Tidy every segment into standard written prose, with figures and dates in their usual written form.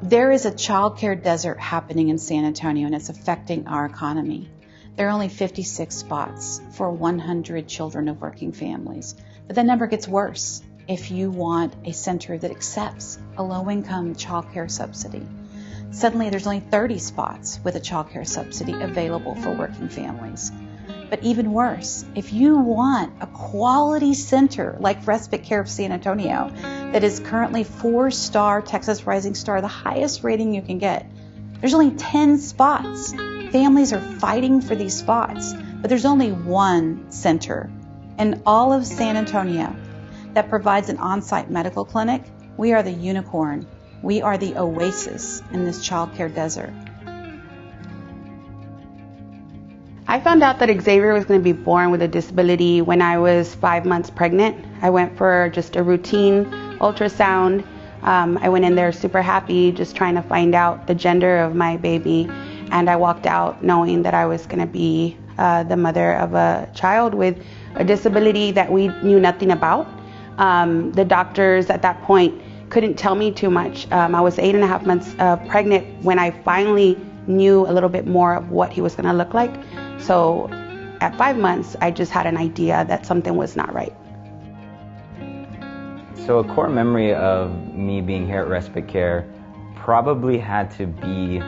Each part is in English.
There is a childcare desert happening in San Antonio, and it's affecting our economy. There are only 56 spots for 100 children of working families, but that number gets worse if you want a center that accepts a low-income childcare subsidy. Suddenly there's only 30 spots with a childcare subsidy available for working families. But even worse, if you want a quality center like Respite Care of San Antonio that is currently 4-star Texas Rising Star, the highest rating you can get, there's only 10 spots. Families are fighting for these spots, but there's only one center in all of San Antonio that provides an on-site medical clinic. We are the unicorn. We are the oasis in this childcare desert. I found out that Xavier was going to be born with a disability when I was 5 months pregnant. I went for just a routine ultrasound. I went in there super happy, just trying to find out the gender of my baby. And I walked out knowing that I was going to be the mother of a child with a disability that we knew nothing about. The doctors at that point couldn't tell me too much. I was 8.5 months pregnant when I finally knew a little bit more of what he was going to look like. So at 5 months, I just had an idea that something was not right. So a core memory of me being here at Respite Care probably had to be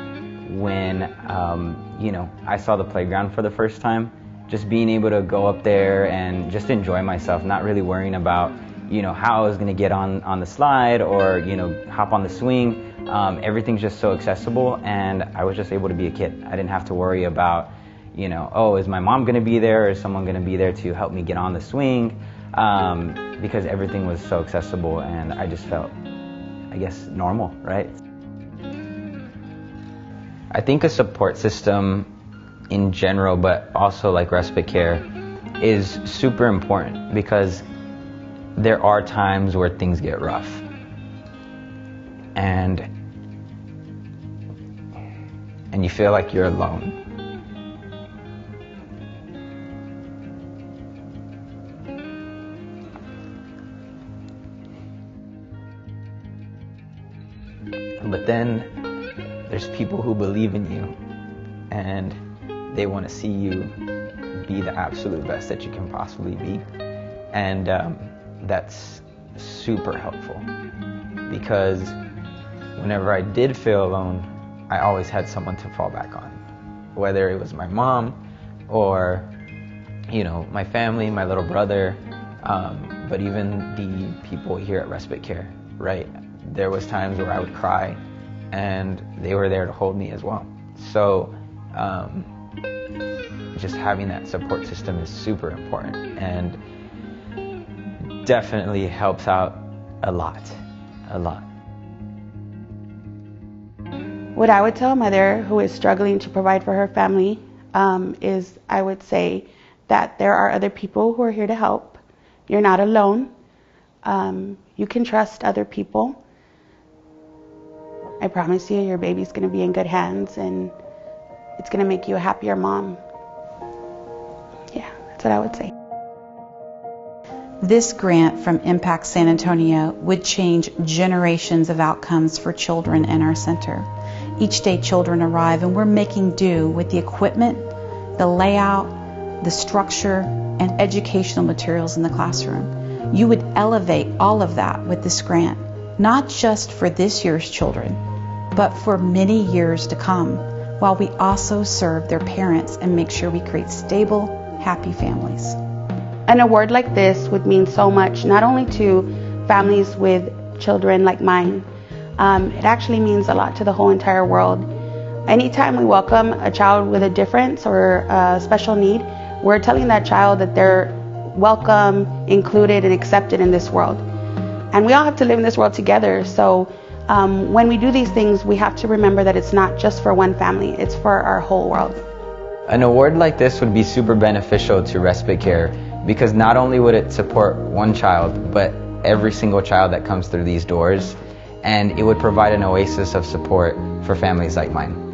when, I saw the playground for the first time. Just being able to go up there and just enjoy myself, not really worrying about, how I was going to get on the slide or, hop on the swing. Everything's just so accessible, and I was just able to be a kid. I didn't have to worry about, is my mom going to be there, or is someone going to be there to help me get on the swing, because everything was so accessible, and I just felt, normal, right? I think a support system in general, but also like Respite Care, is super important because there are times where things get rough. And you feel like you're alone. But then there's people who believe in you and they want to see you be the absolute best that you can possibly be. And that's super helpful because whenever I did feel alone, I always had someone to fall back on, whether it was my mom or, my family, my little brother, but even the people here at Respite Care, right? There was times where I would cry and they were there to hold me as well. So just having that support system is super important and definitely helps out a lot. What I would tell a mother who is struggling to provide for her family is I would say that there are other people who are here to help. You're not alone. You can trust other people. I promise you your baby's going to be in good hands and it's going to make you a happier mom. Yeah, that's what I would say. This grant from Impact San Antonio would change generations of outcomes for children in our center. Each day children arrive and we're making do with the equipment, the layout, the structure, and educational materials in the classroom. You would elevate all of that with this grant, not just for this year's children, but for many years to come, while we also serve their parents and make sure we create stable, happy families. An award like this would mean so much, not only to families with children like mine, it actually means a lot to the whole entire world. Anytime we welcome a child with a difference or a special need, we're telling that child that they're welcome, included, and accepted in this world. And we all have to live in this world together, so when we do these things, we have to remember that it's not just for one family, it's for our whole world. An award like this would be super beneficial to Respite Care because not only would it support one child, but every single child that comes through these doors, and it would provide an oasis of support for families like mine.